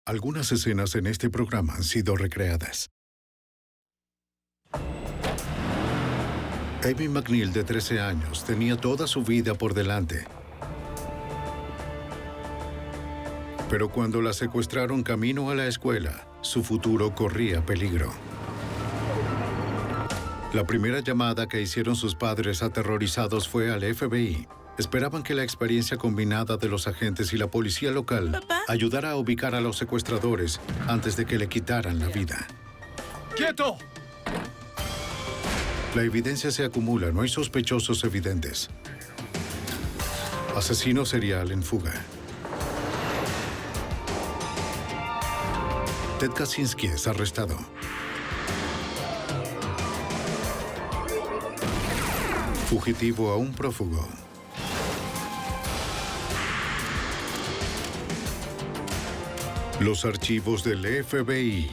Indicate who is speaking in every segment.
Speaker 1: Algunas escenas en este programa han sido recreadas. Amy McNeil, de 13 años, tenía toda su vida por delante. Pero cuando la secuestraron camino a la escuela, su futuro corría peligro. La primera llamada que hicieron sus padres aterrorizados fue al FBI. Esperaban que la experiencia combinada de los agentes y la policía local ayudara a ubicar a los secuestradores antes de que le quitaran la vida.
Speaker 2: ¡Quieto!
Speaker 1: La evidencia se acumula, no hay sospechosos evidentes. Asesino serial en fuga. Ted Kaczynski es arrestado. Fugitivo a un prófugo. Los archivos del FBI.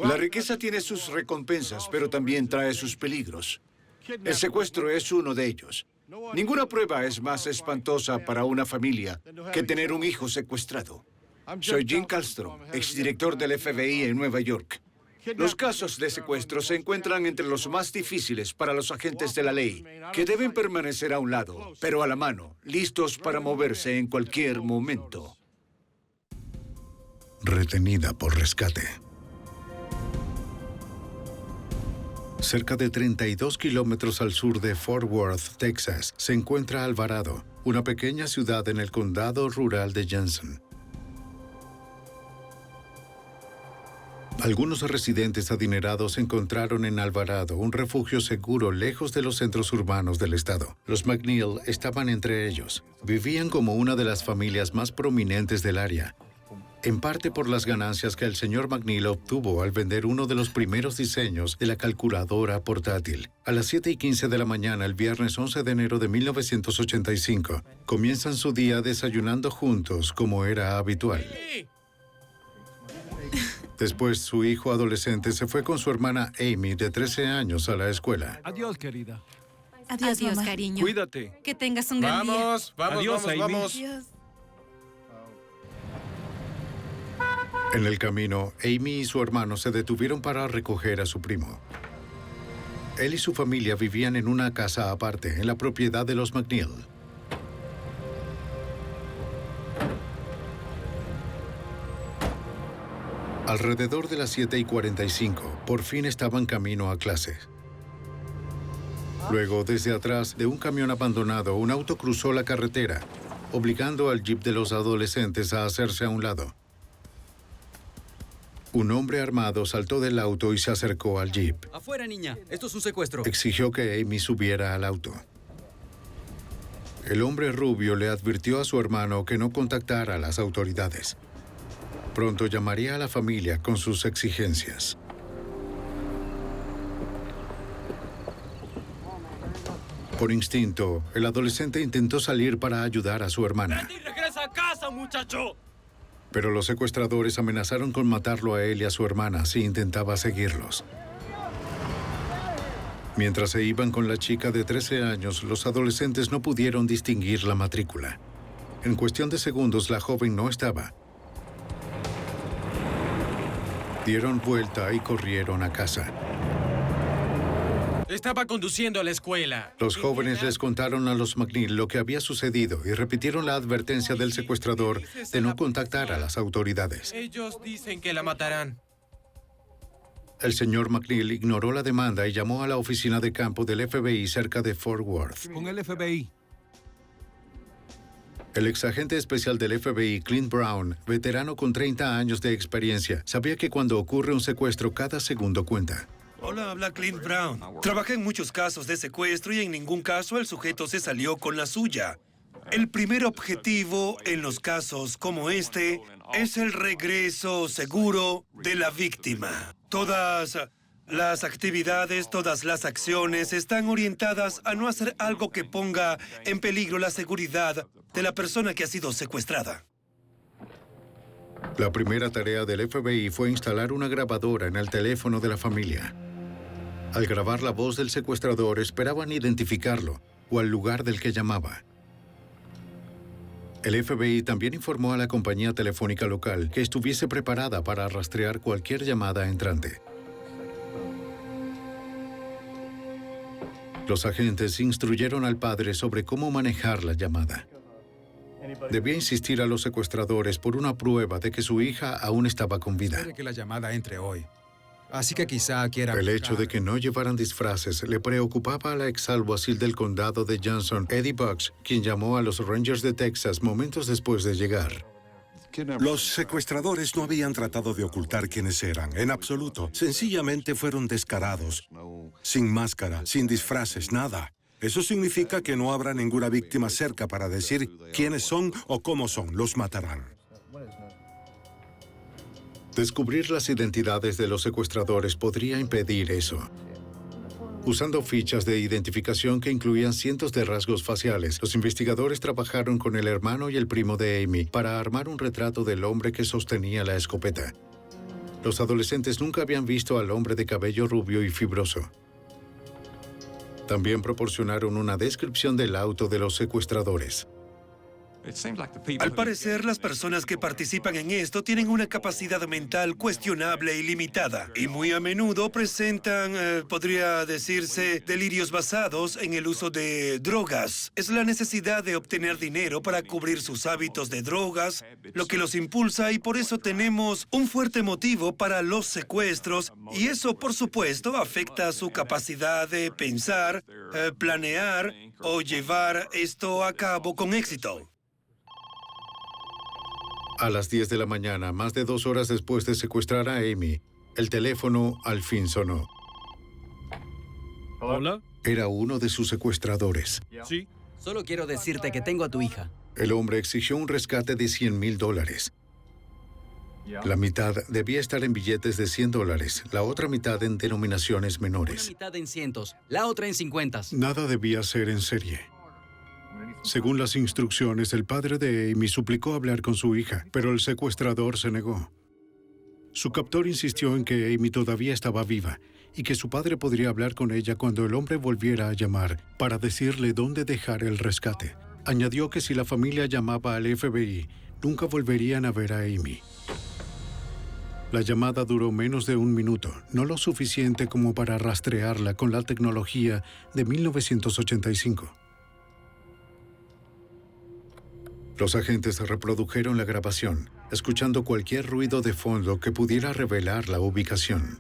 Speaker 3: La riqueza tiene sus recompensas, pero también trae sus peligros. El secuestro es uno de ellos. Ninguna prueba es más espantosa para una familia que tener un hijo secuestrado. Soy Jim Kallstrom, exdirector del FBI en Nueva York. Los casos de secuestro se encuentran entre los más difíciles para los agentes de la ley, que deben permanecer a un lado, pero a la mano, listos para moverse en cualquier momento.
Speaker 1: Retenida por rescate. Cerca de 32 kilómetros al sur de Fort Worth, Texas, se encuentra Alvarado, una pequeña ciudad en el condado rural de Jensen. Algunos residentes adinerados encontraron en Alvarado un refugio seguro lejos de los centros urbanos del estado. Los McNeil estaban entre ellos. Vivían como una de las familias más prominentes del área, en parte por las ganancias que el señor McNeil obtuvo al vender uno de los primeros diseños de la calculadora portátil. A las 7:15 de la mañana, el viernes 11 de enero de 1985, comienzan su día desayunando juntos como era habitual. Después, su hijo adolescente se fue con su hermana Amy, de 13 años, a la escuela.
Speaker 2: Adiós, querida.
Speaker 4: Adiós, cariño.
Speaker 2: Cuídate.
Speaker 4: Que tengas un gran día.
Speaker 5: Vamos,
Speaker 2: Adiós, Amy.
Speaker 4: Adiós.
Speaker 1: En el camino, Amy y su hermano se detuvieron para recoger a su primo. Él y su familia vivían en una casa aparte, en la propiedad de los McNeil. Alrededor de las 7:45, por fin estaban camino a clase. Luego, desde atrás de un camión abandonado, un auto cruzó la carretera, obligando al jeep de los adolescentes a hacerse a un lado. Un hombre armado saltó del auto y se acercó al jeep.
Speaker 6: ¡Afuera, niña! ¡Esto es un secuestro!
Speaker 1: Exigió que Amy subiera al auto. El hombre rubio le advirtió a su hermano que no contactara a las autoridades. Pronto llamaría a la familia con sus exigencias. Por instinto, el adolescente intentó salir para ayudar a su hermana.
Speaker 6: ¡Regresa a casa, muchacho!
Speaker 1: Pero los secuestradores amenazaron con matarlo a él y a su hermana si intentaba seguirlos. Mientras se iban con la chica de 13 años, los adolescentes no pudieron distinguir la matrícula. En cuestión de segundos, la joven no estaba. Dieron vuelta y corrieron a casa.
Speaker 5: Estaba conduciendo a la escuela.
Speaker 1: Los jóvenes les contaron a los McNeil lo que había sucedido y repitieron la advertencia del secuestrador de no contactar a las autoridades.
Speaker 5: Ellos dicen que la matarán.
Speaker 1: El señor McNeil ignoró la demanda y llamó a la oficina de campo del FBI cerca de Fort Worth.
Speaker 2: Con el FBI.
Speaker 1: El exagente especial del FBI, Clint Brown, veterano con 30 años de experiencia, sabía que cuando ocurre un secuestro, cada segundo cuenta.
Speaker 7: Hola, habla Clint Brown. Trabajé en muchos casos de secuestro y en ningún caso el sujeto se salió con la suya. El primer objetivo en los casos como este es el regreso seguro de la víctima. Todas las actividades, todas las acciones están orientadas a no hacer algo que ponga en peligro la seguridad de la persona que ha sido secuestrada.
Speaker 1: La primera tarea del FBI fue instalar una grabadora en el teléfono de la familia. Al grabar la voz del secuestrador, esperaban identificarlo o al lugar del que llamaba. El FBI también informó a la compañía telefónica local que estuviese preparada para rastrear cualquier llamada entrante. Los agentes instruyeron al padre sobre cómo manejar la llamada. Debía insistir a los secuestradores por una prueba de que su hija aún estaba con vida.
Speaker 2: Puede que la llamada entre hoy. Así que quizá quiera...
Speaker 1: El hecho de que no llevaran disfraces le preocupaba a la exalguacil del condado de Johnson, Eddie Bucks, quien llamó a los Rangers de Texas momentos después de llegar.
Speaker 8: Los secuestradores no habían tratado de ocultar quiénes eran, en absoluto. Sencillamente fueron descarados, sin máscara, sin disfraces, nada. Eso significa que no habrá ninguna víctima cerca para decir quiénes son o cómo son. Los matarán.
Speaker 1: Descubrir las identidades de los secuestradores podría impedir eso. Usando fichas de identificación que incluían cientos de rasgos faciales, los investigadores trabajaron con el hermano y el primo de Amy para armar un retrato del hombre que sostenía la escopeta. Los adolescentes nunca habían visto al hombre de cabello rubio y fibroso. También proporcionaron una descripción del auto de los secuestradores.
Speaker 7: Al parecer, las personas que participan en esto tienen una capacidad mental cuestionable y limitada. Y muy a menudo presentan, podría decirse, delirios basados en el uso de drogas. Es la necesidad de obtener dinero para cubrir sus hábitos de drogas, lo que los impulsa, y por eso tenemos un fuerte motivo para los secuestros. Y eso, por supuesto, afecta su capacidad de pensar, planear o llevar esto a cabo con éxito.
Speaker 1: A las 10 de la mañana, más de 2 horas después de secuestrar a Amy, el teléfono al fin sonó.
Speaker 2: ¿Hola?
Speaker 1: Era uno de sus secuestradores.
Speaker 2: Sí.
Speaker 6: Solo quiero decirte que tengo a tu hija.
Speaker 1: El hombre exigió un rescate de $100,000. La mitad debía estar en billetes de $100, la otra mitad en denominaciones
Speaker 6: Una
Speaker 1: menores.
Speaker 6: mitad en cientos, la otra en 50.
Speaker 1: Nada debía ser en serie. Según las instrucciones, el padre de Amy suplicó hablar con su hija, pero el secuestrador se negó. Su captor insistió en que Amy todavía estaba viva y que su padre podría hablar con ella cuando el hombre volviera a llamar para decirle dónde dejar el rescate. Añadió que si la familia llamaba al FBI, nunca volverían a ver a Amy. La llamada duró menos de 1 minuto, no lo suficiente como para rastrearla con la tecnología de 1985. Los agentes reprodujeron la grabación, escuchando cualquier ruido de fondo que pudiera revelar la ubicación.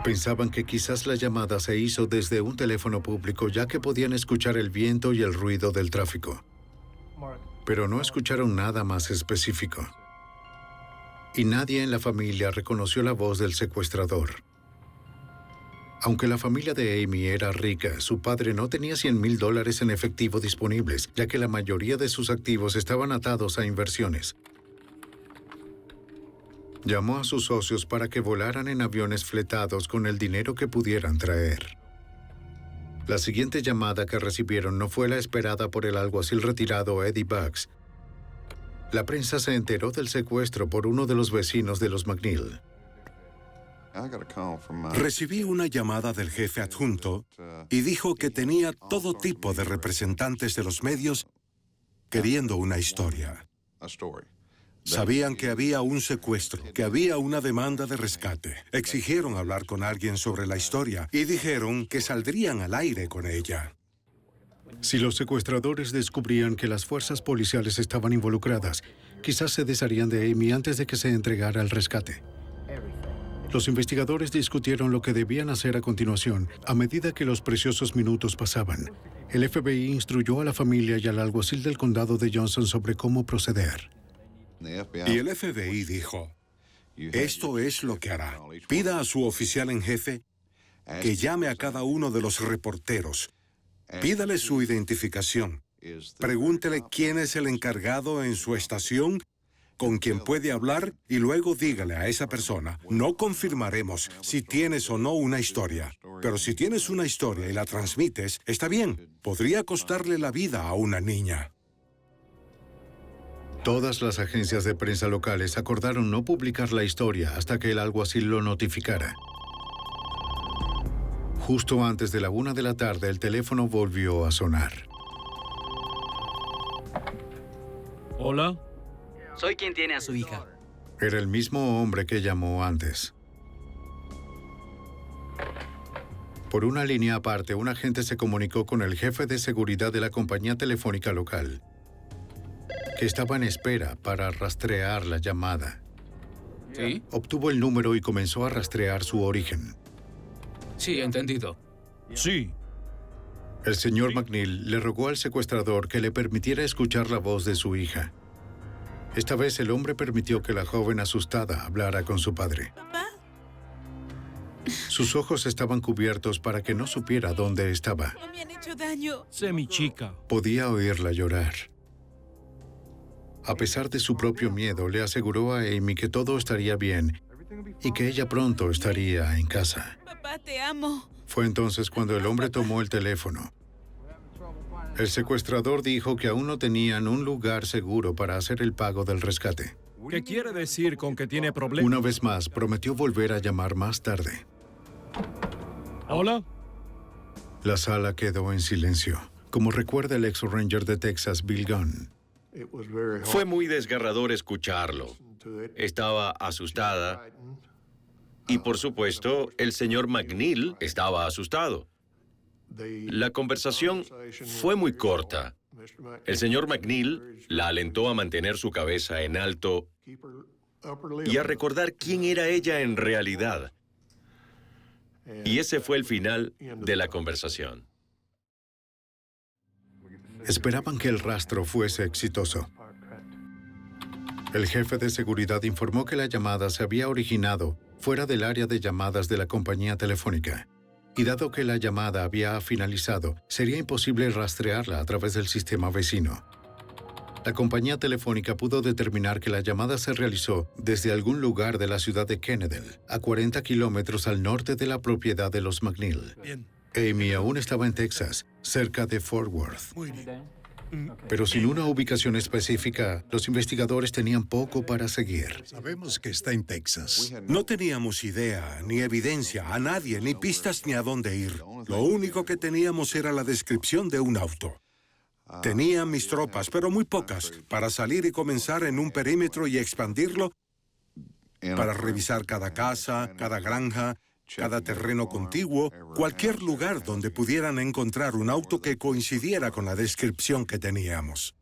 Speaker 1: Pensaban que quizás la llamada se hizo desde un teléfono público, ya que podían escuchar el viento y el ruido del tráfico. Pero no escucharon nada más específico. Y nadie en la familia reconoció la voz del secuestrador. Aunque la familia de Amy era rica, su padre no tenía $100,000 en efectivo disponibles, ya que la mayoría de sus activos estaban atados a inversiones. Llamó a sus socios para que volaran en aviones fletados con el dinero que pudieran traer. La siguiente llamada que recibieron no fue la esperada por el alguacil retirado Eddie Bucks. La prensa se enteró del secuestro por uno de los vecinos de los McNeil.
Speaker 8: Recibí una llamada del jefe adjunto y dijo que tenía todo tipo de representantes de los medios queriendo una historia. Sabían que había un secuestro, que había una demanda de rescate. Exigieron hablar con alguien sobre la historia y dijeron que saldrían al aire con ella.
Speaker 1: Si los secuestradores descubrían que las fuerzas policiales estaban involucradas, quizás se desharían de Amy antes de que se entregara el rescate. Los investigadores discutieron lo que debían hacer a continuación, a medida que los preciosos minutos pasaban. El FBI instruyó a la familia y al alguacil del condado de Johnson sobre cómo proceder.
Speaker 8: Y el FBI dijo, esto es lo que hará. Pida a su oficial en jefe que llame a cada uno de los reporteros. Pídale su identificación. Pregúntele quién es el encargado en su estación, con quien puede hablar, y luego dígale a esa persona, no confirmaremos si tienes o no una historia, pero si tienes una historia y la transmites, está bien, podría costarle la vida a una niña.
Speaker 1: Todas las agencias de prensa locales acordaron no publicar la historia hasta que el alguacil lo notificara. Justo antes de la 1 de la tarde, el teléfono volvió a sonar.
Speaker 9: Hola.
Speaker 6: Soy quien tiene a su hija.
Speaker 1: Era el mismo hombre que llamó antes. Por una línea aparte, un agente se comunicó con el jefe de seguridad de la compañía telefónica local, que estaba en espera para rastrear la llamada.
Speaker 10: ¿Sí?
Speaker 1: Obtuvo el número y comenzó a rastrear su origen.
Speaker 10: Sí, entendido.
Speaker 9: Sí.
Speaker 1: El señor McNeil le rogó al secuestrador que le permitiera escuchar la voz de su hija. Esta vez el hombre permitió que la joven asustada hablara con su padre.
Speaker 4: ¿Papá?
Speaker 1: Sus ojos estaban cubiertos para que no supiera dónde estaba.
Speaker 4: No me han hecho daño.
Speaker 9: Sé mi chica.
Speaker 1: Podía oírla llorar. A pesar de su propio miedo, le aseguró a Amy que todo estaría bien y que ella pronto estaría en casa.
Speaker 4: Papá, te amo.
Speaker 1: Fue entonces cuando el hombre tomó el teléfono. El secuestrador dijo que aún no tenían un lugar seguro para hacer el pago del rescate.
Speaker 9: ¿Qué quiere decir con que tiene problemas?
Speaker 1: Una vez más, prometió volver a llamar más tarde.
Speaker 9: Hola.
Speaker 1: La sala quedó en silencio, como recuerda el ex Ranger de Texas, Bill Gunn.
Speaker 11: Fue muy desgarrador escucharlo. Estaba asustada. Y por supuesto, el señor McNeil estaba asustado. La conversación fue muy corta. El señor McNeil la alentó a mantener su cabeza en alto y a recordar quién era ella en realidad. Y ese fue el final de la conversación.
Speaker 1: Esperaban que el rastro fuese exitoso. El jefe de seguridad informó que la llamada se había originado fuera del área de llamadas de la compañía telefónica. Y dado que la llamada había finalizado, sería imposible rastrearla a través del sistema vecino. La compañía telefónica pudo determinar que la llamada se realizó desde algún lugar de la ciudad de Kennedale, a 40 kilómetros al norte de la propiedad de los McNeil.
Speaker 7: Bien.
Speaker 1: Amy aún estaba en Texas, cerca de Fort Worth.
Speaker 7: Muy bien.
Speaker 1: Pero sin una ubicación específica, los investigadores tenían poco para seguir.
Speaker 12: Sabemos que está en Texas.
Speaker 8: No teníamos idea, ni evidencia, a nadie, ni pistas ni a dónde ir. Lo único que teníamos era la descripción de un auto. Tenía mis tropas, pero muy pocas, para salir y comenzar en un perímetro y expandirlo para revisar cada casa, cada granja, cada terreno contiguo, cualquier lugar donde pudieran encontrar un auto que coincidiera con la descripción que teníamos.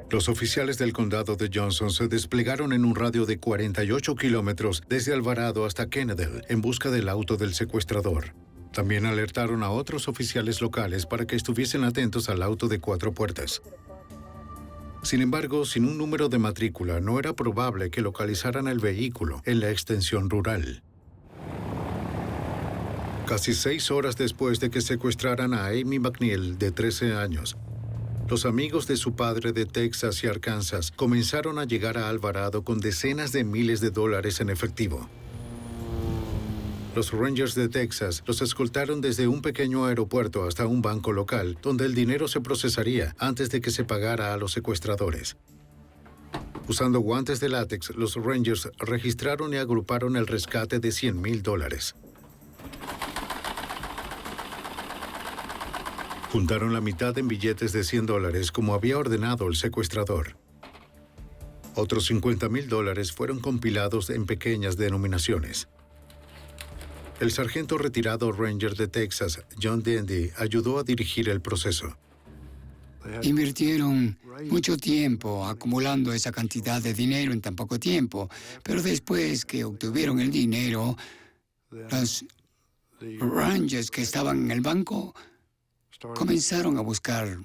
Speaker 1: Los oficiales del condado de Johnson se desplegaron en un radio de 48 kilómetros desde Alvarado hasta Kennedale en busca del auto del secuestrador. También alertaron a otros oficiales locales para que estuviesen atentos al auto de 4 puertas. Sin embargo, sin un número de matrícula, no era probable que localizaran el vehículo en la extensión rural. Casi 6 horas después de que secuestraran a Amy McNeil, de 13 años, los amigos de su padre de Texas y Arkansas comenzaron a llegar a Alvarado con decenas de miles de dólares en efectivo. Los Rangers de Texas los escoltaron desde un pequeño aeropuerto hasta un banco local, donde el dinero se procesaría antes de que se pagara a los secuestradores. Usando guantes de látex, los Rangers registraron y agruparon el rescate de $100,000. Juntaron la mitad en billetes de $100, como había ordenado el secuestrador. Otros $50,000 fueron compilados en pequeñas denominaciones. El sargento retirado Ranger de Texas, John Dendy, ayudó a dirigir el proceso.
Speaker 13: Invirtieron mucho tiempo acumulando esa cantidad de dinero en tan poco tiempo, pero después que obtuvieron el dinero, los Rangers que estaban en el banco comenzaron a buscar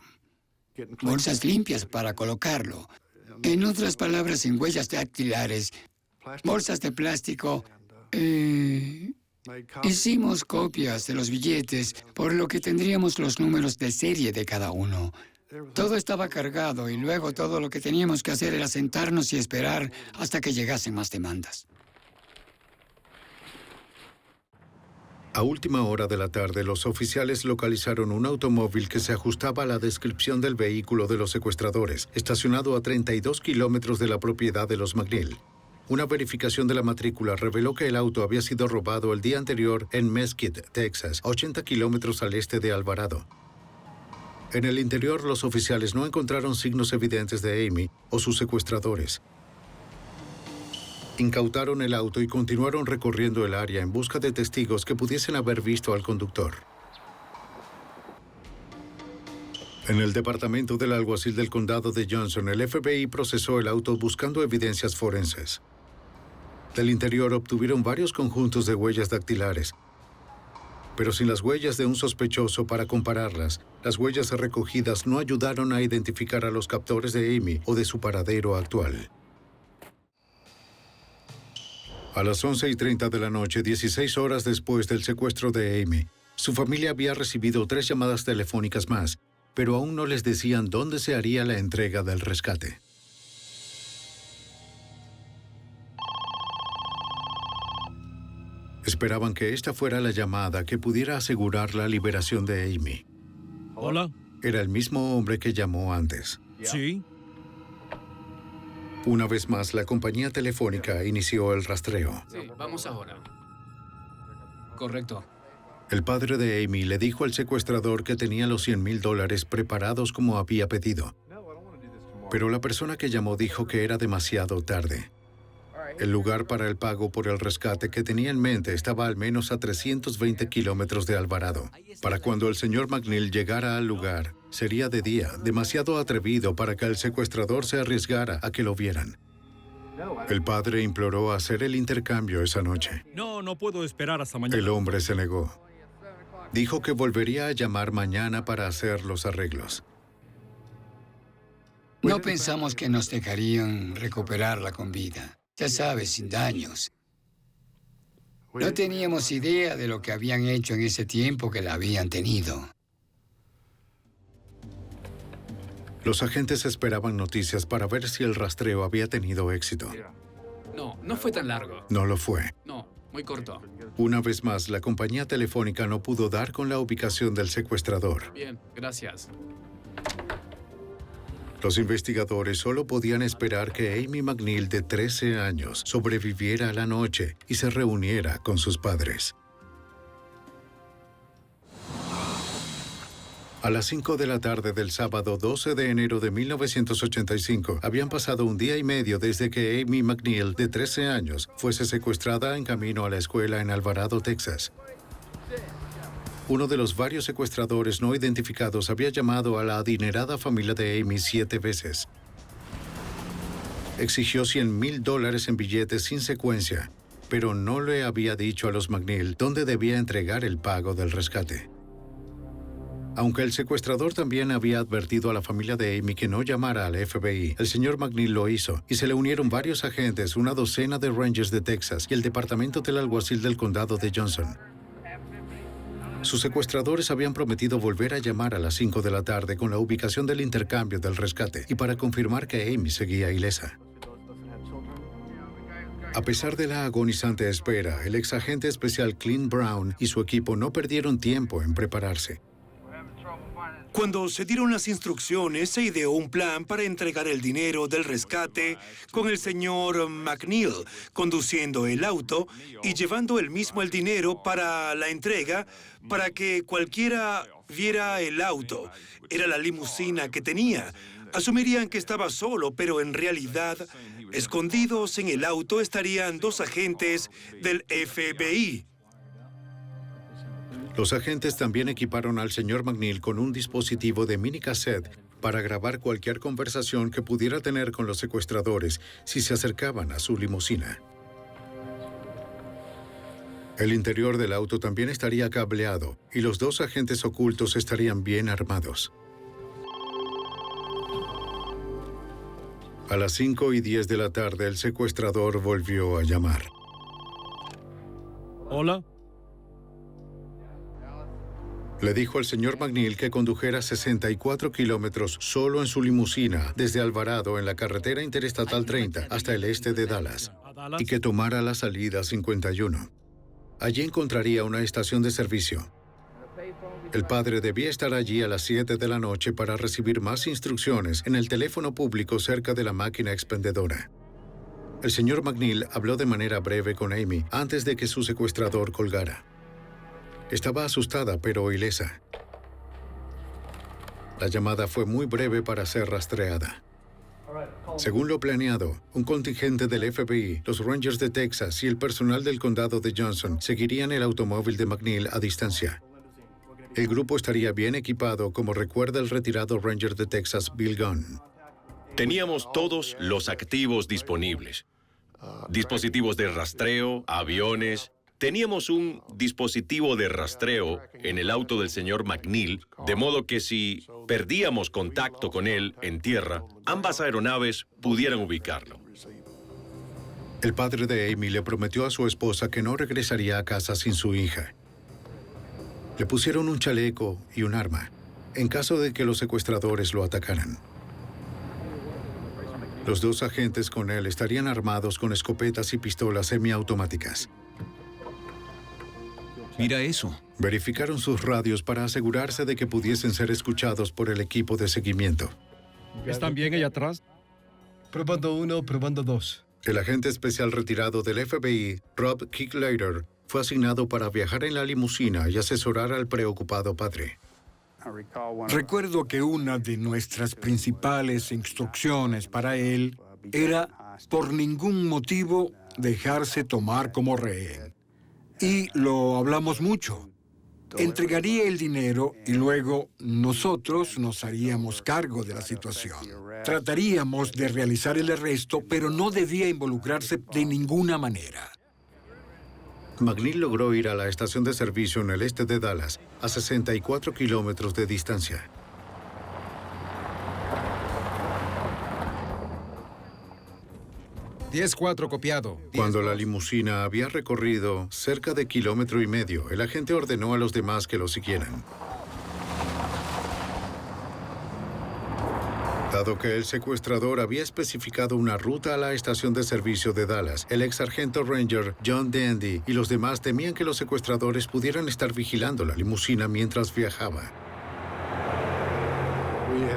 Speaker 13: bolsas limpias para colocarlo. En otras palabras, sin huellas dactilares, bolsas de plástico. Hicimos copias de los billetes, por lo que tendríamos los números de serie de cada uno. Todo estaba cargado y luego todo lo que teníamos que hacer era sentarnos y esperar hasta que llegasen más demandas.
Speaker 1: A última hora de la tarde, los oficiales localizaron un automóvil que se ajustaba a la descripción del vehículo de los secuestradores, estacionado a 32 kilómetros de la propiedad de los McNeil. Una verificación de la matrícula reveló que el auto había sido robado el día anterior en Mesquite, Texas, 80 kilómetros al este de Alvarado. En el interior, los oficiales no encontraron signos evidentes de Amy o sus secuestradores. Incautaron el auto y continuaron recorriendo el área en busca de testigos que pudiesen haber visto al conductor. En el departamento del alguacil del condado de Johnson, el FBI procesó el auto buscando evidencias forenses. Del interior obtuvieron varios conjuntos de huellas dactilares, pero sin las huellas de un sospechoso para compararlas, las huellas recogidas no ayudaron a identificar a los captores de Amy o de su paradero actual. A las 11:30 de la noche, 16 horas después del secuestro de Amy, su familia había recibido 3 llamadas telefónicas más, pero aún no les decían dónde se haría la entrega del rescate. Esperaban que esta fuera la llamada que pudiera asegurar la liberación de Amy.
Speaker 9: Hola.
Speaker 1: Era el mismo hombre que llamó antes.
Speaker 9: Sí.
Speaker 1: Una vez más, la compañía telefónica inició el rastreo.
Speaker 10: Sí, vamos ahora. Correcto.
Speaker 1: El padre de Amy le dijo al secuestrador que tenía los $100,000 preparados como había pedido. Pero la persona que llamó dijo que era demasiado tarde. El lugar para el pago por el rescate que tenía en mente estaba al menos a 320 kilómetros de Alvarado. Para cuando el señor McNeil llegara al lugar, sería de día, demasiado atrevido para que el secuestrador se arriesgara a que lo vieran. El padre imploró hacer el intercambio esa noche.
Speaker 9: No puedo esperar hasta mañana.
Speaker 1: El hombre se negó. Dijo que volvería a llamar mañana para hacer los arreglos.
Speaker 13: No pensamos que nos dejarían recuperarla con vida. Ya sabes, sin daños. No teníamos idea de lo que habían hecho en ese tiempo que la habían tenido.
Speaker 1: Los agentes esperaban noticias para ver si el rastreo había tenido éxito.
Speaker 10: No fue tan largo.
Speaker 1: No lo fue.
Speaker 10: No, muy corto.
Speaker 1: Una vez más, la compañía telefónica no pudo dar con la ubicación del secuestrador.
Speaker 10: Bien, gracias.
Speaker 1: Los investigadores solo podían esperar que Amy McNeil, de 13 años, sobreviviera a la noche y se reuniera con sus padres. A las 5 de la tarde del sábado 12 de enero de 1985, habían pasado un día y medio desde que Amy McNeil, de 13 años, fuese secuestrada en camino a la escuela en Alvarado, Texas. Uno de los varios secuestradores no identificados había llamado a la adinerada familia de Amy 7 veces. Exigió $100,000 en billetes sin secuencia, pero no le había dicho a los McNeil dónde debía entregar el pago del rescate. Aunque el secuestrador también había advertido a la familia de Amy que no llamara al FBI, el señor McNeil lo hizo y se le unieron varios agentes, una docena de Rangers de Texas y el departamento del alguacil del condado de Johnson. Sus secuestradores habían prometido volver a llamar a las 5 de la tarde con la ubicación del intercambio del rescate y para confirmar que Amy seguía ilesa. A pesar de la agonizante espera, el exagente especial Clint Brown y su equipo no perdieron tiempo en prepararse.
Speaker 7: Cuando se dieron las instrucciones, se ideó un plan para entregar el dinero del rescate con el señor McNeil conduciendo el auto y llevando él mismo el dinero para la entrega para que cualquiera viera el auto. Era la limusina que tenía. Asumirían que estaba solo, pero en realidad, escondidos en el auto estarían 2 agentes del FBI.
Speaker 1: Los agentes también equiparon al señor McNeil con un dispositivo de minicassette para grabar cualquier conversación que pudiera tener con los secuestradores si se acercaban a su limusina. El interior del auto también estaría cableado y los 2 agentes ocultos estarían bien armados. A las 5:10 de la tarde, el secuestrador volvió a llamar.
Speaker 9: Hola.
Speaker 1: Le dijo al señor McNeil que condujera 64 kilómetros solo en su limusina desde Alvarado en la carretera interestatal 30 hasta el este de Dallas y que tomara la salida 51. Allí encontraría una estación de servicio. El padre debía estar allí a las 7 de la noche para recibir más instrucciones en el teléfono público cerca de la máquina expendedora. El señor McNeil habló de manera breve con Amy antes de que su secuestrador colgara. Estaba asustada, pero ilesa. La llamada fue muy breve para ser rastreada. Según lo planeado, un contingente del FBI, los Rangers de Texas y el personal del condado de Johnson seguirían el automóvil de McNeil a distancia. El grupo estaría bien equipado, como recuerda el retirado Ranger de Texas, Bill Gunn.
Speaker 11: Teníamos todos los activos disponibles. Dispositivos de rastreo, aviones. Teníamos un dispositivo de rastreo en el auto del señor McNeil, de modo que si perdíamos contacto con él en tierra, ambas aeronaves pudieran ubicarlo.
Speaker 1: El padre de Amy le prometió a su esposa que no regresaría a casa sin su hija. Le pusieron un chaleco y un arma, en caso de que los secuestradores lo atacaran. Los dos agentes con él estarían armados con escopetas y pistolas semiautomáticas.
Speaker 14: Mira eso.
Speaker 1: Verificaron sus radios para asegurarse de que pudiesen ser escuchados por el equipo de seguimiento.
Speaker 9: ¿Están bien allá atrás?
Speaker 15: Probando 1, probando 2.
Speaker 1: El agente especial retirado del FBI, Rob Kicklater, fue asignado para viajar en la limusina y asesorar al preocupado padre.
Speaker 16: Recuerdo que una de nuestras principales instrucciones para él era, por ningún motivo, dejarse tomar como rehén. Y lo hablamos mucho. Entregaría el dinero y luego nosotros nos haríamos cargo de la situación. Trataríamos de realizar el arresto, pero no debía involucrarse de ninguna manera.
Speaker 1: McNeil logró ir a la estación de servicio en el este de Dallas, a 64 kilómetros de distancia.
Speaker 2: «10-4 copiado».
Speaker 1: Cuando la limusina había recorrido cerca de 1,5 kilómetros, el agente ordenó a los demás que lo siguieran. Dado que el secuestrador había especificado una ruta a la estación de servicio de Dallas, el ex sargento Ranger John Dandy y los demás temían que los secuestradores pudieran estar vigilando la limusina mientras viajaba.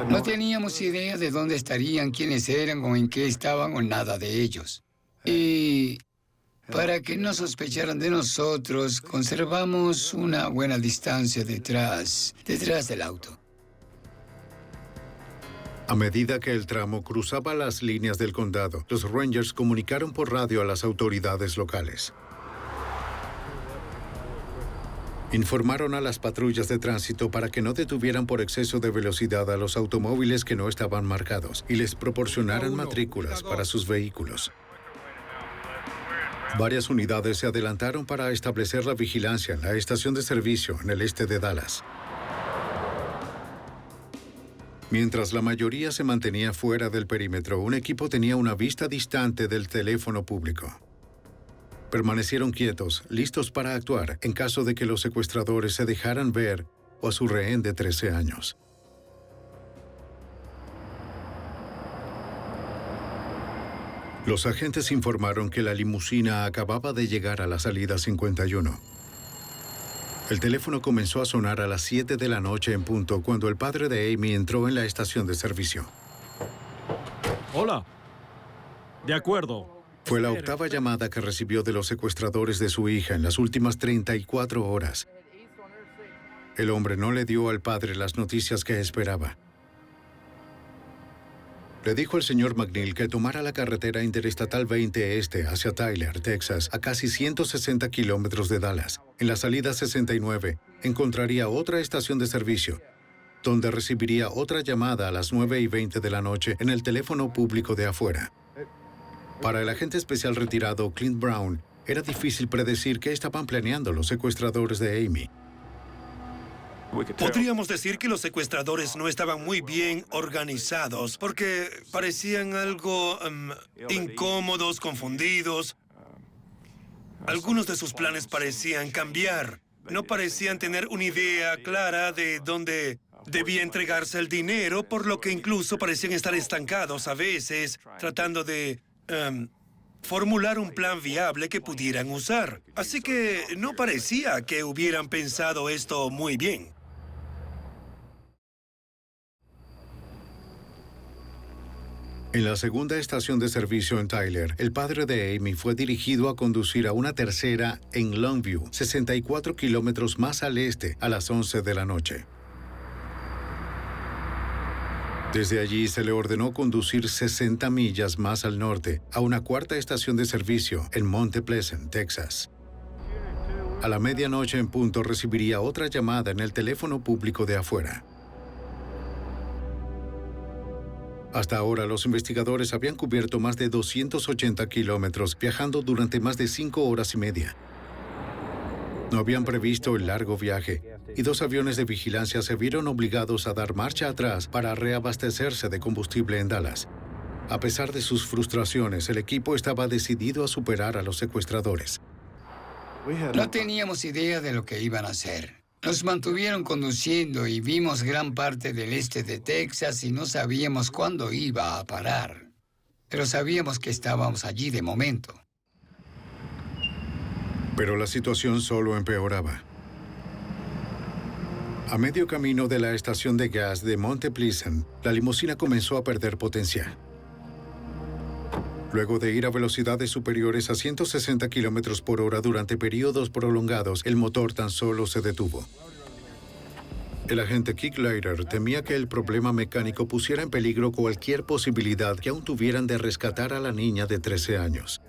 Speaker 13: No teníamos idea de dónde estarían, quiénes eran o en qué estaban o nada de ellos. Y para que no sospecharan de nosotros, conservamos una buena distancia detrás del auto.
Speaker 1: A medida que el tramo cruzaba las líneas del condado, los Rangers comunicaron por radio a las autoridades locales. Informaron a las patrullas de tránsito para que no detuvieran por exceso de velocidad a los automóviles que no estaban marcados y les proporcionaran matrículas para sus vehículos. Varias unidades se adelantaron para establecer la vigilancia en la estación de servicio en el este de Dallas. Mientras la mayoría se mantenía fuera del perímetro, un equipo tenía una vista distante del teléfono público. Permanecieron quietos, listos para actuar en caso de que los secuestradores se dejaran ver o a su rehén de 13 años. Los agentes informaron que la limusina acababa de llegar a la salida 51. El teléfono comenzó a sonar a las 7 de la noche en punto cuando el padre de Amy entró en la estación de servicio.
Speaker 9: Hola. De acuerdo.
Speaker 1: Fue la octava llamada que recibió de los secuestradores de su hija en las últimas 34 horas. El hombre no le dio al padre las noticias que esperaba. Le dijo al señor McNeil que tomara la carretera interestatal 20 este hacia Tyler, Texas, a casi 160 kilómetros de Dallas. En la salida 69, encontraría otra estación de servicio, donde recibiría otra llamada a las 9:20 de la noche en el teléfono público de afuera. Para el agente especial retirado Clint Brown, era difícil predecir qué estaban planeando los secuestradores de Amy.
Speaker 7: Podríamos decir que los secuestradores no estaban muy bien organizados porque parecían algo incómodos, confundidos. Algunos de sus planes parecían cambiar. No parecían tener una idea clara de dónde debía entregarse el dinero, por lo que incluso parecían estar estancados a veces, tratando de formular un plan viable que pudieran usar. Así que no parecía que hubieran pensado esto muy bien.
Speaker 1: En la segunda estación de servicio en Tyler, el padre de Amy fue dirigido a conducir a una tercera en Longview, 64 kilómetros más al este, a las 11 de la noche. Desde allí se le ordenó conducir 60 millas más al norte, a una cuarta estación de servicio en Monte Pleasant, Texas. A la medianoche en punto recibiría otra llamada en el teléfono público de afuera. Hasta ahora, los investigadores habían cubierto más de 280 kilómetros, viajando durante más de 5 horas y media. No habían previsto el largo viaje, y 2 aviones de vigilancia se vieron obligados a dar marcha atrás para reabastecerse de combustible en Dallas. A pesar de sus frustraciones, el equipo estaba decidido a superar a los secuestradores.
Speaker 13: No teníamos idea de lo que iban a hacer. Nos mantuvieron conduciendo y vimos gran parte del este de Texas y no sabíamos cuándo iba a parar. Pero sabíamos que estábamos allí de momento.
Speaker 1: Pero la situación solo empeoraba. A medio camino de la estación de gas de Monte Pleasant, la limusina comenzó a perder potencia. Luego de ir a velocidades superiores a 160 kilómetros por hora durante periodos prolongados, el motor tan solo se detuvo. El agente Kick Leiter temía que el problema mecánico pusiera en peligro cualquier posibilidad que aún tuvieran de rescatar a la niña de 13 años.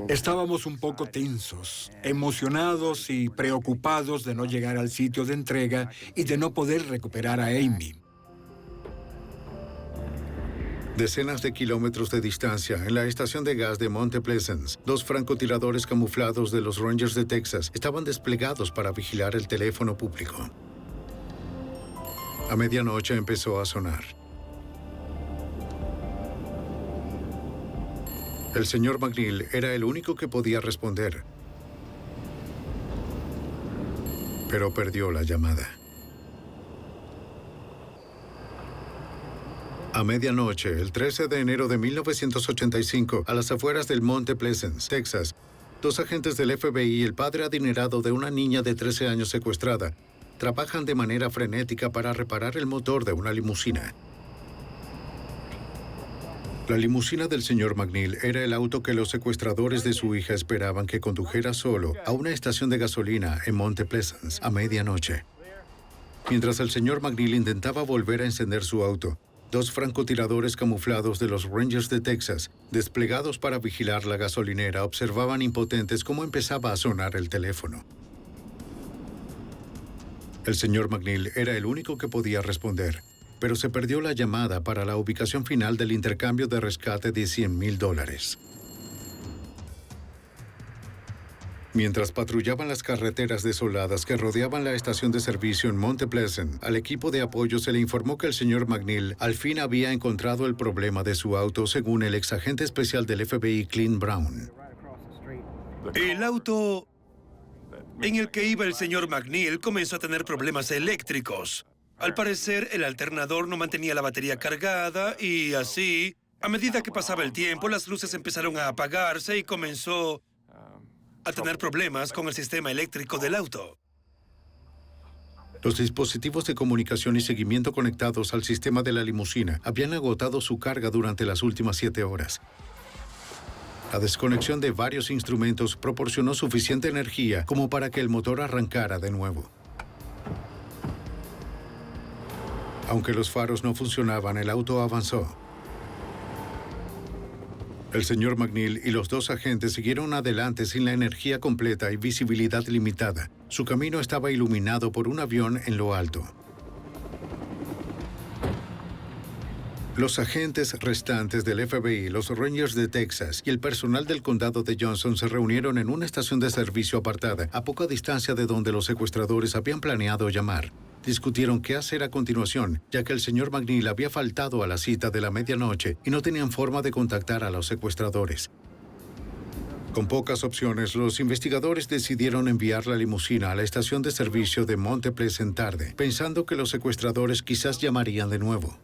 Speaker 16: Estábamos un poco tensos, emocionados y preocupados de no llegar al sitio de entrega y de no poder recuperar a Amy.
Speaker 1: Decenas de kilómetros de distancia, en la estación de gas de Monte Pleasant, 2 francotiradores camuflados de los Rangers de Texas estaban desplegados para vigilar el teléfono público. A medianoche empezó a sonar. El señor McNeil era el único que podía responder, pero perdió la llamada. A medianoche, el 13 de enero de 1985, a las afueras del Monte Pleasant, Texas, 2 agentes del FBI y el padre adinerado de una niña de 13 años secuestrada trabajan de manera frenética para reparar el motor de una limusina. La limusina del señor McNeil era el auto que los secuestradores de su hija esperaban que condujera solo a una estación de gasolina en Monte Pleasant a medianoche. Mientras el señor McNeil intentaba volver a encender su auto, 2 francotiradores camuflados de los Rangers de Texas, desplegados para vigilar la gasolinera, observaban impotentes cómo empezaba a sonar el teléfono. El señor McNeil era el único que podía responder, pero se perdió la llamada para la ubicación final del intercambio de rescate de $100,000. Mientras patrullaban las carreteras desoladas que rodeaban la estación de servicio en Monte Pleasant, al equipo de apoyo se le informó que el señor McNeil al fin había encontrado el problema de su auto, según el exagente especial del FBI, Clint Brown.
Speaker 7: El auto en el que iba el señor McNeil comenzó a tener problemas eléctricos. Al parecer, el alternador no mantenía la batería cargada y así, a medida que pasaba el tiempo, las luces empezaron a apagarse y comenzó a tener problemas con el sistema eléctrico del auto.
Speaker 1: Los dispositivos de comunicación y seguimiento conectados al sistema de la limusina habían agotado su carga durante las últimas 7 horas. La desconexión de varios instrumentos proporcionó suficiente energía como para que el motor arrancara de nuevo. Aunque los faros no funcionaban, el auto avanzó. El señor McNeil y los 2 agentes siguieron adelante sin la energía completa y visibilidad limitada. Su camino estaba iluminado por un avión en lo alto. Los agentes restantes del FBI, los Rangers de Texas y el personal del condado de Johnson se reunieron en una estación de servicio apartada, a poca distancia de donde los secuestradores habían planeado llamar. Discutieron qué hacer a continuación, ya que el señor McNeil había faltado a la cita de la medianoche y no tenían forma de contactar a los secuestradores. Con pocas opciones, los investigadores decidieron enviar la limusina a la estación de servicio de Monte Pleasant tarde, pensando que los secuestradores quizás llamarían de nuevo.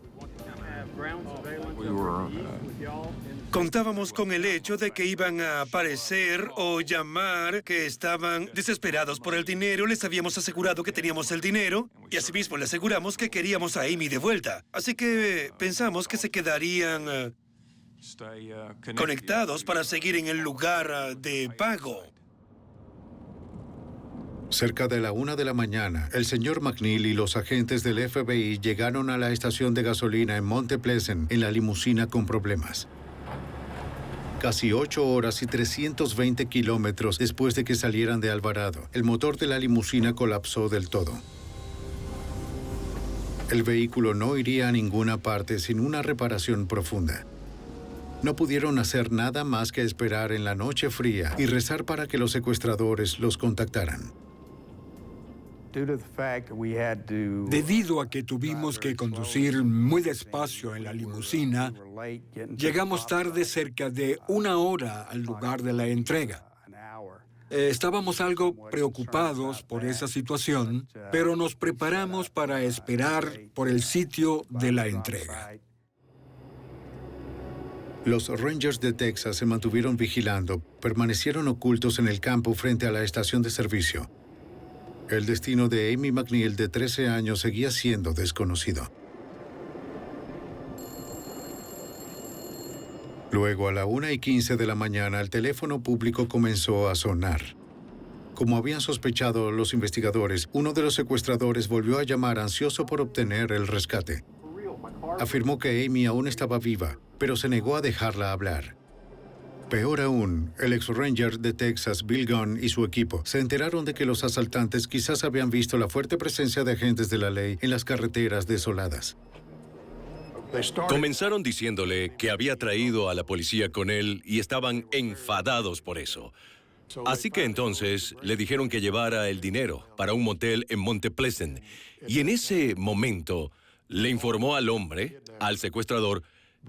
Speaker 7: Contábamos con el hecho de que iban a aparecer o llamar, que estaban desesperados por el dinero. Les habíamos asegurado que teníamos el dinero y asimismo le aseguramos que queríamos a Amy de vuelta. Así que pensamos que se quedarían conectados para seguir en el lugar de pago.
Speaker 1: Cerca de la 1 de la mañana, el señor McNeil y los agentes del FBI llegaron a la estación de gasolina en Monte Pleasant en la limusina con problemas. Casi 8 horas y 320 kilómetros después de que salieran de Alvarado, el motor de la limusina colapsó del todo. El vehículo no iría a ninguna parte sin una reparación profunda. No pudieron hacer nada más que esperar en la noche fría y rezar para que los secuestradores los contactaran.
Speaker 16: Debido a que tuvimos que conducir muy despacio en la limusina, llegamos tarde cerca de 1 hora al lugar de la entrega. Estábamos algo preocupados por esa situación, pero nos preparamos para esperar por el sitio de la entrega.
Speaker 1: Los Rangers de Texas se mantuvieron vigilando, permanecieron ocultos en el campo frente a la estación de servicio. El destino de Amy McNeil, de 13 años, seguía siendo desconocido. Luego, a la 1:15 de la mañana, el teléfono público comenzó a sonar. Como habían sospechado los investigadores, uno de los secuestradores volvió a llamar ansioso por obtener el rescate. Afirmó que Amy aún estaba viva, pero se negó a dejarla hablar. Peor aún, el ex-ranger de Texas, Bill Gunn, y su equipo se enteraron de que los asaltantes quizás habían visto la fuerte presencia de agentes de la ley en las carreteras desoladas.
Speaker 14: Comenzaron diciéndole que había traído a la policía con él y estaban enfadados por eso. Así que entonces le dijeron que llevara el dinero para un motel en Monte Pleasant. Y en ese momento le informó al hombre, al secuestrador,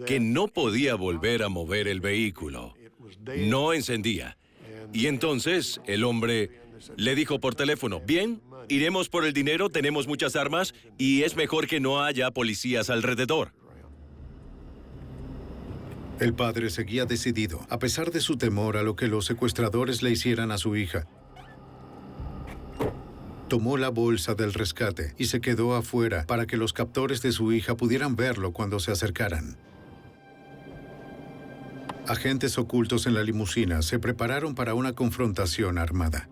Speaker 14: que no podía volver a mover el vehículo. No encendía. Y entonces el hombre le dijo por teléfono, bien, iremos por el dinero, tenemos muchas armas y es mejor que no haya policías alrededor.
Speaker 1: El padre seguía decidido, a pesar de su temor a lo que los secuestradores le hicieran a su hija. Tomó la bolsa del rescate y se quedó afuera para que los captores de su hija pudieran verlo cuando se acercaran. Agentes ocultos en la limusina se prepararon para una confrontación armada.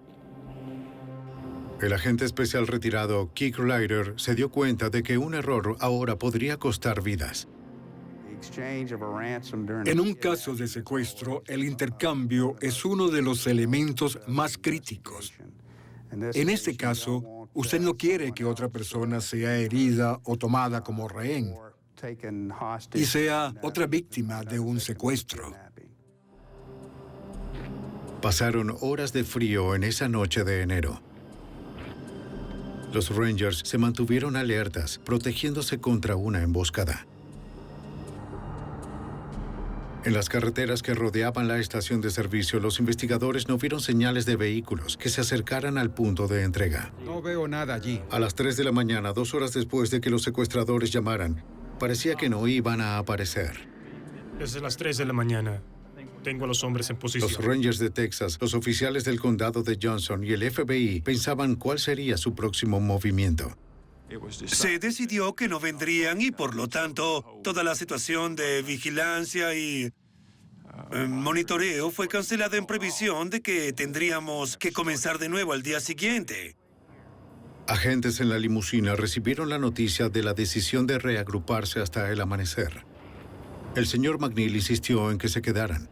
Speaker 1: El agente especial retirado, Kick Ryder, se dio cuenta de que un error ahora podría costar vidas.
Speaker 16: En un caso de secuestro, el intercambio es uno de los elementos más críticos. En este caso, usted no quiere que otra persona sea herida o tomada como rehén y sea otra víctima de un secuestro.
Speaker 1: Pasaron horas de frío en esa noche de enero. Los Rangers se mantuvieron alertas, protegiéndose contra una emboscada. En las carreteras que rodeaban la estación de servicio, los investigadores no vieron señales de vehículos que se acercaran al punto de entrega.
Speaker 2: No veo nada allí.
Speaker 1: A las 3 de la mañana, 2 horas después de que los secuestradores llamaran, parecía que no iban a aparecer.
Speaker 17: Desde las 3 de la mañana. Tengo a los hombres en posición.
Speaker 1: Los Rangers de Texas, los oficiales del condado de Johnson y el FBI pensaban cuál sería su próximo movimiento.
Speaker 7: Se decidió que no vendrían y, por lo tanto, toda la situación de vigilancia y monitoreo fue cancelada en previsión de que tendríamos que comenzar de nuevo al día siguiente.
Speaker 1: Agentes en la limusina recibieron la noticia de la decisión de reagruparse hasta el amanecer. El señor McNeil insistió en que se quedaran.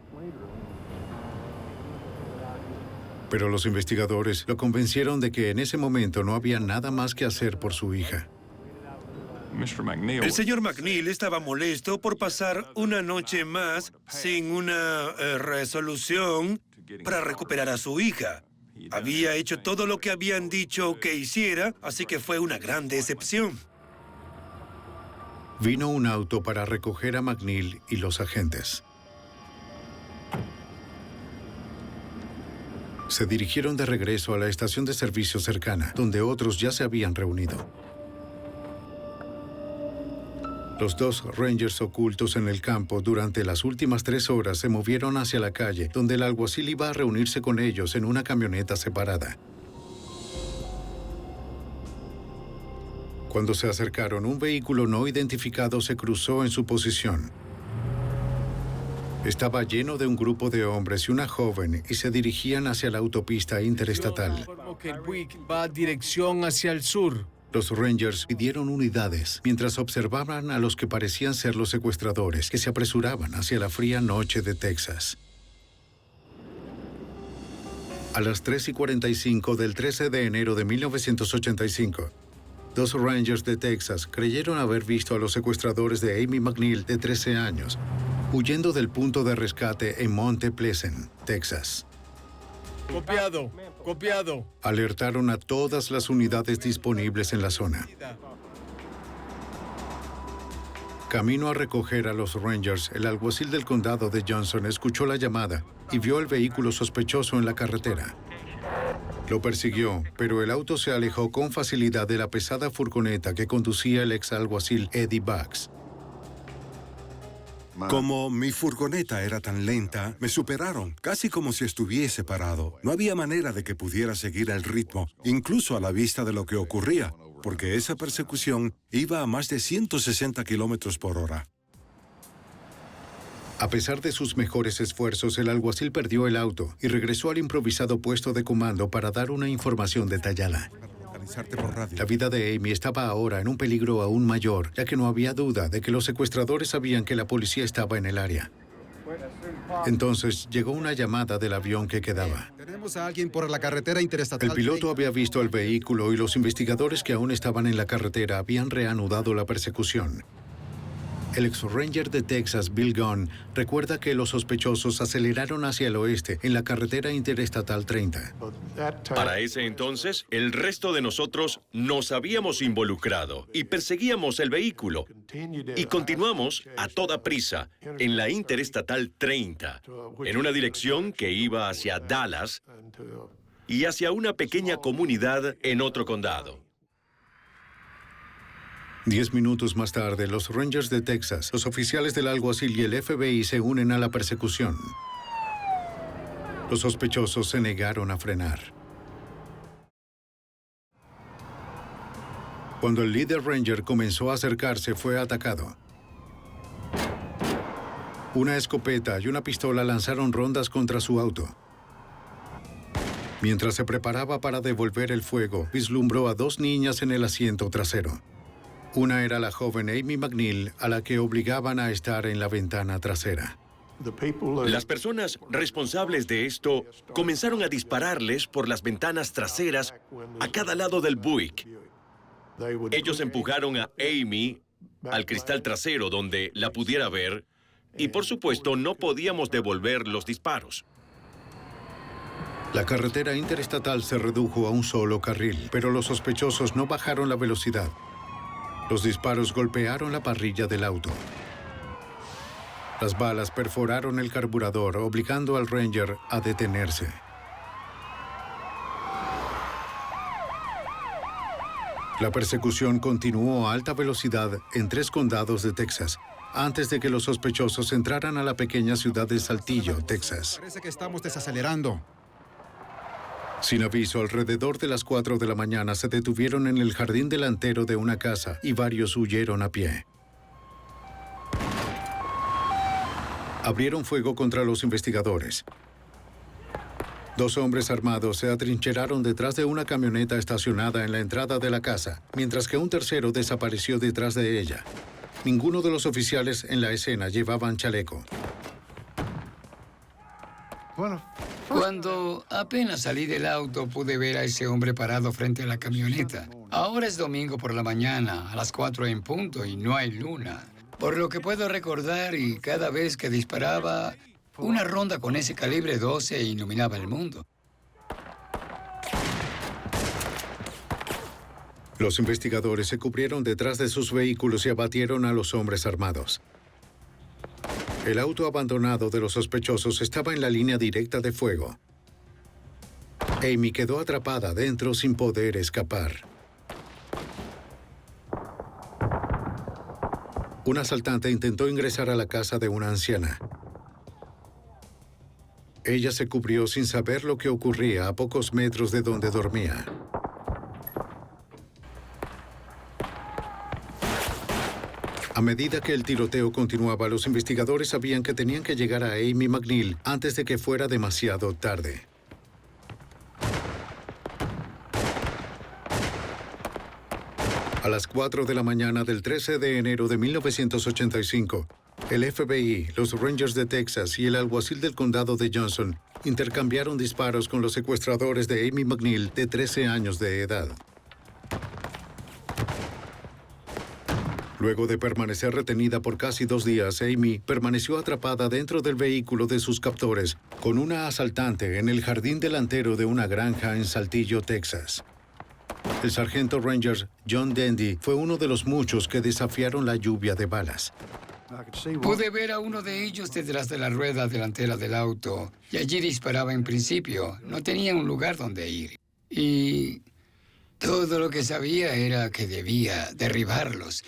Speaker 1: Pero los investigadores lo convencieron de que en ese momento no había nada más que hacer por su hija.
Speaker 7: El señor McNeil estaba molesto por pasar una noche más sin una resolución para recuperar a su hija. Había hecho todo lo que habían dicho que hiciera, así que fue una gran decepción.
Speaker 1: Vino un auto para recoger a McNeil y los agentes. Se dirigieron de regreso a la estación de servicio cercana, donde otros ya se habían reunido. Los 2 Rangers ocultos en el campo durante las últimas 3 horas se movieron hacia la calle, donde el alguacil iba a reunirse con ellos en una camioneta separada. Cuando se acercaron, un vehículo no identificado se cruzó en su posición. Estaba lleno de un grupo de hombres y una joven y se dirigían hacia la autopista interestatal.
Speaker 15: Informo que el Buick va dirección hacia el sur.
Speaker 1: Los Rangers pidieron unidades mientras observaban a los que parecían ser los secuestradores que se apresuraban hacia la fría noche de Texas. A las 3:45 del 13 de enero de 1985, 2 Rangers de Texas creyeron haber visto a los secuestradores de Amy McNeil, de 13 años, huyendo del punto de rescate en Monte Pleasant, Texas.
Speaker 15: Copiado, copiado.
Speaker 1: Alertaron a todas las unidades disponibles en la zona. Camino a recoger a los Rangers, el alguacil del condado de Johnson escuchó la llamada y vio el vehículo sospechoso en la carretera. Lo persiguió, pero el auto se alejó con facilidad de la pesada furgoneta que conducía el ex alguacil Eddie Bucks.
Speaker 8: Como mi furgoneta era tan lenta, me superaron, casi como si estuviese parado. No había manera de que pudiera seguir el ritmo, incluso a la vista de lo que ocurría, porque esa persecución iba a más de 160 kilómetros por hora.
Speaker 1: A pesar de sus mejores esfuerzos, el alguacil perdió el auto y regresó al improvisado puesto de comando para dar una información detallada. La vida de Amy estaba ahora en un peligro aún mayor, ya que no había duda de que los secuestradores sabían que la policía estaba en el área. Entonces llegó una llamada del avión que quedaba.
Speaker 2: Tenemos a alguien por la carretera interestatal.
Speaker 1: El piloto había visto el vehículo y los investigadores que aún estaban en la carretera habían reanudado la persecución. El ex-ranger de Texas, Bill Gunn, recuerda que los sospechosos aceleraron hacia el oeste en la carretera interestatal 30.
Speaker 11: Para ese entonces, el resto de nosotros nos habíamos involucrado y perseguíamos el vehículo. Y continuamos a toda prisa en la interestatal 30, en una dirección que iba hacia Dallas y hacia una pequeña comunidad en otro condado.
Speaker 1: 10 minutos más tarde, los Rangers de Texas, los oficiales del alguacil y el FBI se unen a la persecución. Los sospechosos se negaron a frenar. Cuando el líder Ranger comenzó a acercarse, fue atacado. Una escopeta y una pistola lanzaron rondas contra su auto. Mientras se preparaba para devolver el fuego, vislumbró a 2 niñas en el asiento trasero. Una era la joven Amy McNeil, a la que obligaban a estar en la ventana trasera.
Speaker 11: Las personas responsables de esto comenzaron a dispararles por las ventanas traseras a cada lado del Buick. Ellos empujaron a Amy al cristal trasero donde la pudiera ver y, por supuesto, no podíamos devolver los disparos.
Speaker 1: La carretera interestatal se redujo a un solo carril, pero los sospechosos no bajaron la velocidad. Los disparos golpearon la parrilla del auto. Las balas perforaron el carburador, obligando al Ranger a detenerse. La persecución continuó a alta velocidad en 3 condados de Texas, antes de que los sospechosos entraran a la pequeña ciudad de Saltillo, Texas.
Speaker 2: Parece que estamos desacelerando.
Speaker 1: Sin aviso, alrededor de las 4 de la mañana se detuvieron en el jardín delantero de una casa y varios huyeron a pie. Abrieron fuego contra los investigadores. 2 hombres armados se atrincheraron detrás de una camioneta estacionada en la entrada de la casa, mientras que un tercero desapareció detrás de ella. Ninguno de los oficiales en la escena llevaban chaleco.
Speaker 13: Cuando apenas salí del auto, pude ver a ese hombre parado frente a la camioneta. Ahora es domingo por la mañana, a las 4 en punto, y no hay luna. Por lo que puedo recordar, y cada vez que disparaba, una ronda con ese calibre 12 iluminaba el mundo.
Speaker 1: Los investigadores se cubrieron detrás de sus vehículos y abatieron a los hombres armados. El auto abandonado de los sospechosos estaba en la línea directa de fuego. Amy quedó atrapada dentro sin poder escapar. Un asaltante intentó ingresar a la casa de una anciana. Ella se cubrió sin saber lo que ocurría a pocos metros de donde dormía. A medida que el tiroteo continuaba, los investigadores sabían que tenían que llegar a Amy McNeil antes de que fuera demasiado tarde. A las 4 de la mañana del 13 de enero de 1985, el FBI, los Rangers de Texas y el alguacil del condado de Johnson intercambiaron disparos con los secuestradores de Amy McNeil, de 13 años de edad. Luego de permanecer retenida por casi 2 días, Amy permaneció atrapada dentro del vehículo de sus captores con una asaltante en el jardín delantero de una granja en Saltillo, Texas. El sargento Ranger John Dendy fue uno de los muchos que desafiaron la lluvia de balas.
Speaker 13: Pude ver a uno de ellos detrás de la rueda delantera del auto y allí disparaba en principio. No tenía un lugar donde ir. Y todo lo que sabía era que debía derribarlos.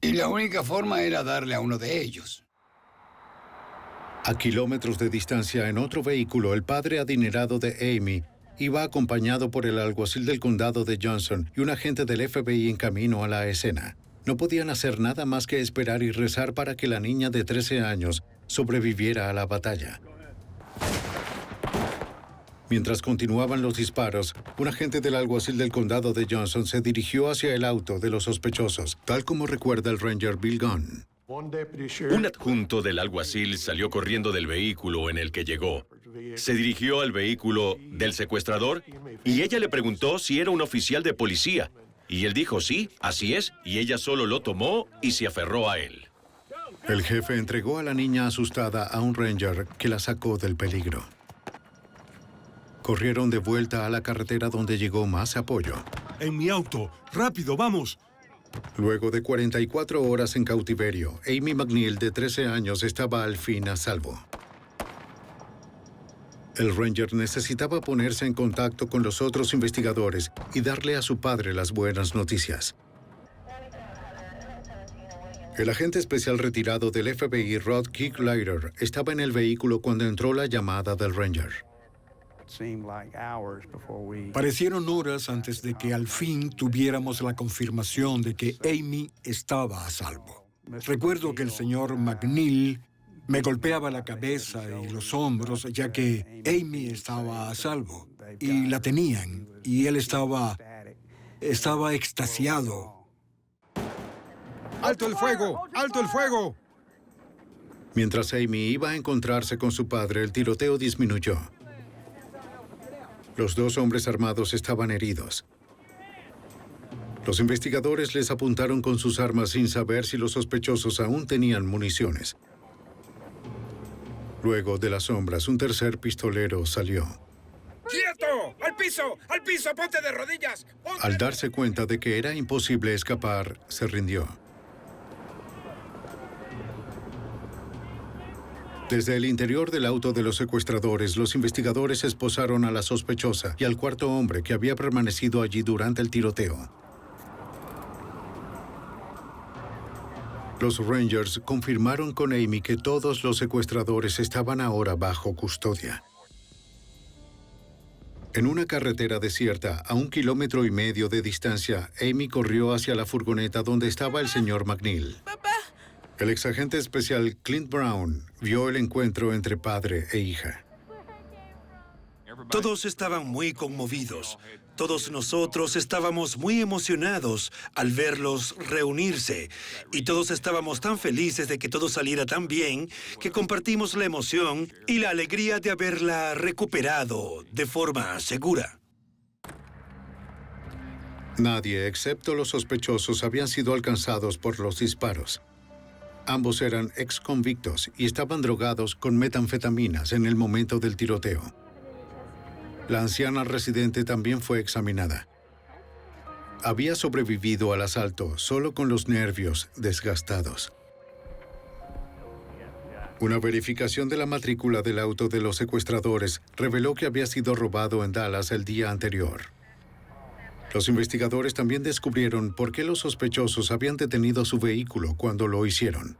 Speaker 13: Y la única forma era darle a uno de ellos.
Speaker 1: A kilómetros de distancia, en otro vehículo, el padre adinerado de Amy iba acompañado por el alguacil del condado de Johnson y un agente del FBI en camino a la escena. No podían hacer nada más que esperar y rezar para que la niña de 13 años sobreviviera a la batalla. Mientras continuaban los disparos, un agente del alguacil del condado de Johnson se dirigió hacia el auto de los sospechosos, tal como recuerda el Ranger Bill Gunn.
Speaker 14: Un adjunto del alguacil salió corriendo del vehículo en el que llegó. Se dirigió al vehículo del secuestrador y ella le preguntó si era un oficial de policía. Y él dijo sí, así es, y ella solo lo tomó y se aferró a él.
Speaker 1: El jefe entregó a la niña asustada a un ranger que la sacó del peligro. Corrieron de vuelta a la carretera donde llegó más apoyo.
Speaker 18: ¡En mi auto! ¡Rápido, vamos!
Speaker 1: Luego de 44 horas en cautiverio, Amy McNeil, de 13 años, estaba al fin a salvo. El ranger necesitaba ponerse en contacto con los otros investigadores y darle a su padre las buenas noticias. El agente especial retirado del FBI, Rod Kicklighter, estaba en el vehículo cuando entró la llamada del ranger.
Speaker 16: Parecieron horas antes de que al fin tuviéramos la confirmación de que Amy estaba a salvo. Recuerdo que el señor McNeil me golpeaba la cabeza y los hombros, ya que Amy estaba a salvo. Y la tenían, y él estaba extasiado.
Speaker 2: ¡Alto el fuego! ¡Alto el fuego!
Speaker 1: Mientras Amy iba a encontrarse con su padre, el tiroteo disminuyó. Los 2 hombres armados estaban heridos. Los investigadores les apuntaron con sus armas sin saber si los sospechosos aún tenían municiones. Luego, de las sombras, un tercer pistolero salió.
Speaker 7: ¡Quieto! ¡Al piso! ¡Al piso! ¡Ponte de rodillas!
Speaker 1: Al darse cuenta de que era imposible escapar, se rindió. Desde el interior del auto de los secuestradores, los investigadores esposaron a la sospechosa y al cuarto hombre que había permanecido allí durante el tiroteo. Los Rangers confirmaron con Amy que todos los secuestradores estaban ahora bajo custodia. En una carretera desierta, a 1,5 kilómetros de distancia, Amy corrió hacia la furgoneta donde estaba el señor McNeil. El exagente especial Clint Brown vio el encuentro entre padre e hija.
Speaker 7: Todos estaban muy conmovidos. Todos nosotros estábamos muy emocionados al verlos reunirse. Y todos estábamos tan felices de que todo saliera tan bien que compartimos la emoción y la alegría de haberla recuperado de forma segura.
Speaker 1: Nadie, excepto los sospechosos, habían sido alcanzados por los disparos. Ambos eran exconvictos y estaban drogados con metanfetaminas en el momento del tiroteo. La anciana residente también fue examinada. Había sobrevivido al asalto solo con los nervios desgastados. Una verificación de la matrícula del auto de los secuestradores reveló que había sido robado en Dallas el día anterior. Los investigadores también descubrieron por qué los sospechosos habían detenido su vehículo cuando lo hicieron.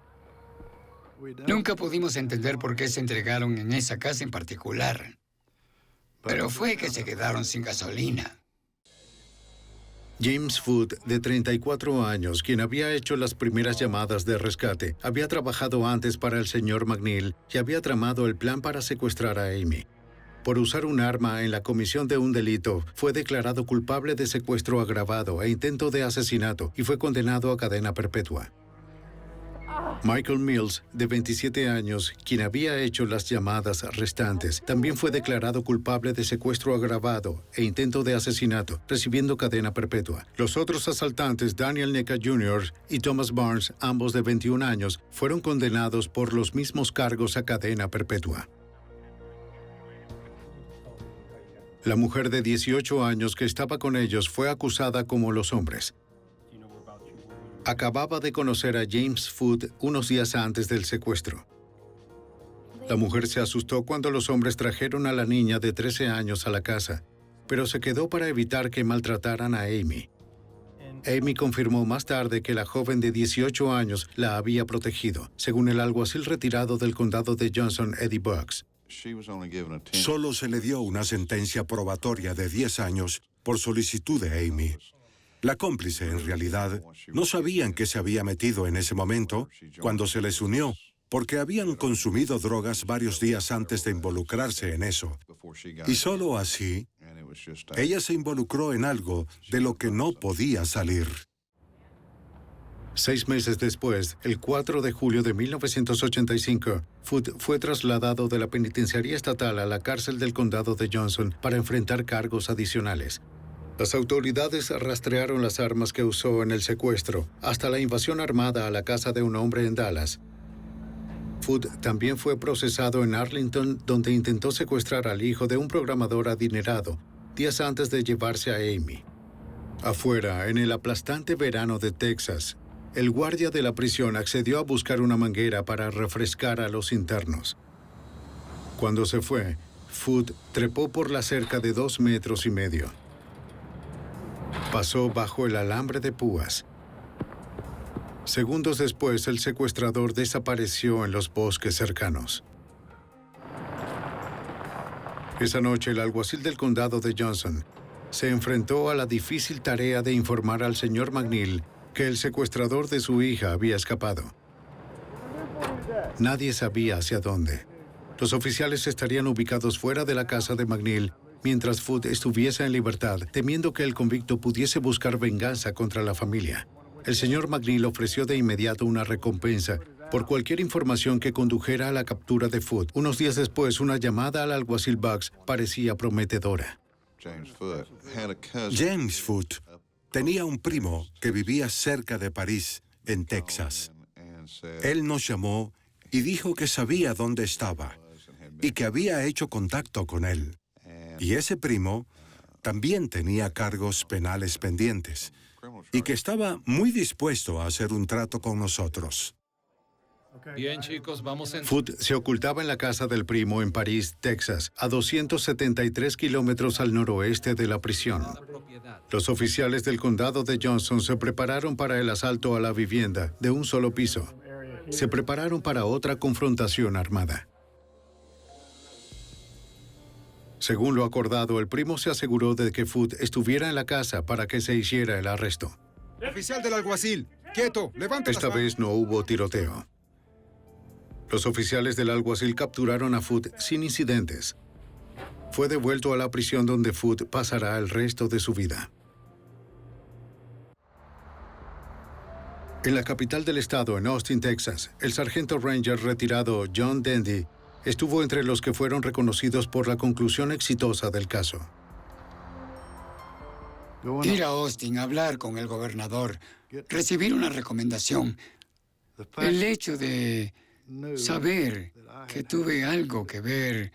Speaker 13: Nunca pudimos entender por qué se entregaron en esa casa en particular. Pero fue que se quedaron sin gasolina.
Speaker 1: James Foote, de 34 años, quien había hecho las primeras llamadas de rescate, había trabajado antes para el señor McNeil y había tramado el plan para secuestrar a Amy. Por usar un arma en la comisión de un delito, fue declarado culpable de secuestro agravado e intento de asesinato y fue condenado a cadena perpetua. Michael Mills, de 27 años, quien había hecho las llamadas restantes, también fue declarado culpable de secuestro agravado e intento de asesinato, recibiendo cadena perpetua. Los otros asaltantes, Daniel Neca Jr. y Thomas Barnes, ambos de 21 años, fueron condenados por los mismos cargos a cadena perpetua. La mujer de 18 años que estaba con ellos fue acusada como los hombres. Acababa de conocer a James Foote unos días antes del secuestro. La mujer se asustó cuando los hombres trajeron a la niña de 13 años a la casa, pero se quedó para evitar que maltrataran a Amy. Amy confirmó más tarde que la joven de 18 años la había protegido, según el alguacil retirado del condado de Johnson, Eddie Bucks.
Speaker 8: Solo se le dio una sentencia probatoria de 10 años por solicitud de Amy. La cómplice, en realidad, no sabían que se había metido en ese momento cuando se les unió, porque habían consumido drogas varios días antes de involucrarse en eso. Y solo así, ella se involucró en algo de lo que no podía salir.
Speaker 1: 6 meses después, el 4 de julio de 1985, Foote fue trasladado de la penitenciaría estatal a la cárcel del condado de Johnson para enfrentar cargos adicionales. Las autoridades rastrearon las armas que usó en el secuestro hasta la invasión armada a la casa de un hombre en Dallas. Foote también fue procesado en Arlington, donde intentó secuestrar al hijo de un programador adinerado días antes de llevarse a Amy. Afuera, en el aplastante verano de Texas, el guardia de la prisión accedió a buscar una manguera para refrescar a los internos. Cuando se fue, Foote trepó por la cerca de 2,5 metros. Pasó bajo el alambre de púas. Segundos después, el secuestrador desapareció en los bosques cercanos. Esa noche, el alguacil del condado de Johnson se enfrentó a la difícil tarea de informar al señor McNeil que el secuestrador de su hija había escapado. Nadie sabía hacia dónde. Los oficiales estarían ubicados fuera de la casa de McNeil mientras Foote estuviese en libertad, temiendo que el convicto pudiese buscar venganza contra la familia. El señor McNeil ofreció de inmediato una recompensa por cualquier información que condujera a la captura de Foote. Unos días después, una llamada al alguacil Bucks parecía prometedora.
Speaker 8: James Foote tenía un primo que vivía cerca de París, en Texas. Él nos llamó y dijo que sabía dónde estaba y que había hecho contacto con él. Y ese primo también tenía cargos penales pendientes y que estaba muy dispuesto a hacer un trato con nosotros.
Speaker 10: Bien, chicos, vamos en...
Speaker 1: Foote se ocultaba en la casa del primo en París, Texas, a 273 kilómetros al noroeste de la prisión. Los oficiales del condado de Johnson se prepararon para el asalto a la vivienda de un solo piso. Se prepararon para otra confrontación armada. Según lo acordado, el primo se aseguró de que Foote estuviera en la casa para que se hiciera el arresto.
Speaker 2: Oficial del alguacil, quieto, levanta las
Speaker 1: Esta
Speaker 2: manos.
Speaker 1: vez no hubo tiroteo. Los oficiales del alguacil capturaron a Foote sin incidentes. Fue devuelto a la prisión donde Foote pasará el resto de su vida. En la capital del estado, en Austin, Texas, el sargento ranger retirado John Dendy estuvo entre los que fueron reconocidos por la conclusión exitosa del caso.
Speaker 13: Ir a Austin, hablar con el gobernador, recibir una recomendación. El hecho de saber que tuve algo que ver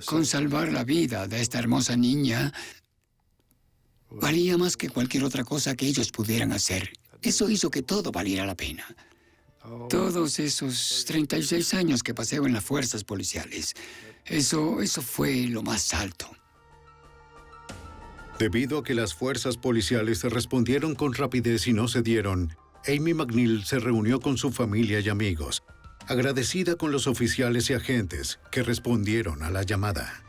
Speaker 13: con salvar la vida de esta hermosa niña valía más que cualquier otra cosa que ellos pudieran hacer. Eso hizo que todo valiera la pena. Todos esos 36 años que pasé en las fuerzas policiales, eso fue lo más alto.
Speaker 1: Debido a que las fuerzas policiales respondieron con rapidez y no cedieron, Amy McNeil se reunió con su familia y amigos, agradecida con los oficiales y agentes que respondieron a la llamada.